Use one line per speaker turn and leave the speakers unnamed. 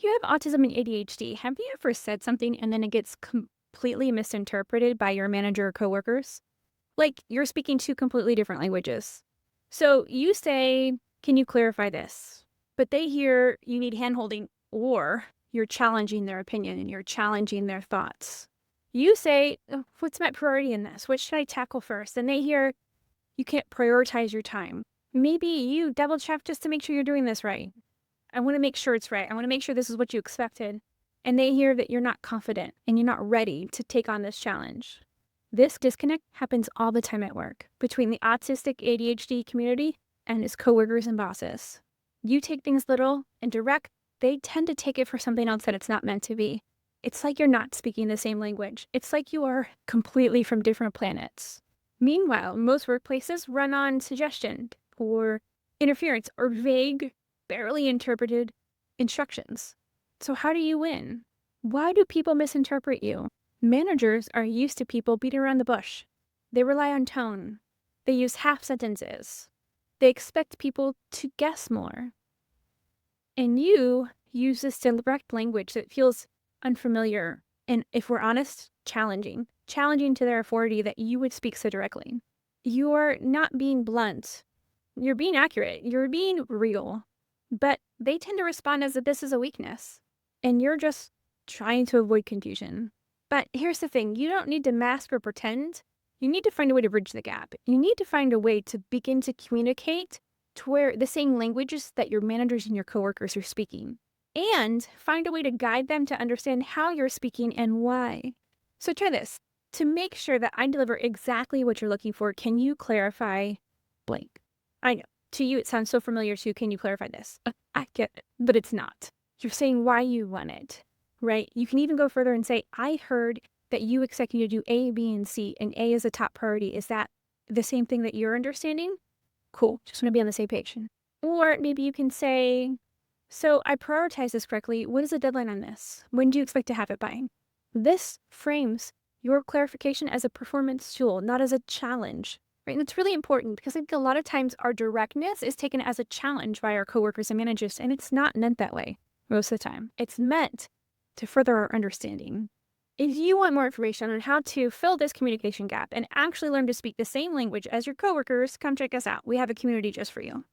You have autism and ADHD. Have you ever said something and then it gets completely misinterpreted by your manager or coworkers? Like you're speaking two completely different languages. So you say, "Can you clarify this?" But they hear you need handholding, or you're challenging their opinion and you're challenging their thoughts. You say, "Oh, what's my priority in this? What should I tackle first?" And they hear you can't prioritize your time. Maybe you double check just to make sure you're doing this right. I want to make sure it's right. I want to make sure this is what you expected. And they hear that you're not confident and you're not ready to take on this challenge. This disconnect happens all the time at work between the autistic ADHD community and its coworkers and bosses. You take things little and direct, they tend to take it for something else that it's not meant to be. It's like you're not speaking the same language. It's like you are completely from different planets. Meanwhile, most workplaces run on suggestion or interference or vague, barely interpreted instructions. So, how do you win? Why do people misinterpret you? Managers are used to people beating around the bush. They rely on tone. They use half sentences. They expect people to guess more. And you use this direct language that feels unfamiliar and, if we're honest, challenging. Challenging to their authority that you would speak so directly. You're not being blunt. You're being accurate. You're being real. But they tend to respond as if this is a weakness. And you're just trying to avoid confusion. But here's the thing. You don't need to mask or pretend. You need to find a way to bridge the gap. You need to find a way to begin to communicate to where the same languages that your managers and your coworkers are speaking. And find a way to guide them to understand how you're speaking and why. So try this. To make sure that I deliver exactly what you're looking for, can you clarify blank? I know. To you, it sounds so familiar to, can you clarify this? I get it, but it's not. You're saying why you want it, right? You can even go further and say, I heard that you expect me to do A, B, and C, and A is a top priority. Is that the same thing that you're understanding? Cool. Just want to be on the same page. Or maybe you can say, so I prioritize this correctly. What is the deadline on this? When do you expect to have it by? This frames your clarification as a performance tool, not as a challenge. Right? And it's really important because I think a lot of times our directness is taken as a challenge by our coworkers and managers, and it's not meant that way most of the time. It's meant to further our understanding. If you want more information on how to fill this communication gap and actually learn to speak the same language as your coworkers, come check us out. We have a community just for you.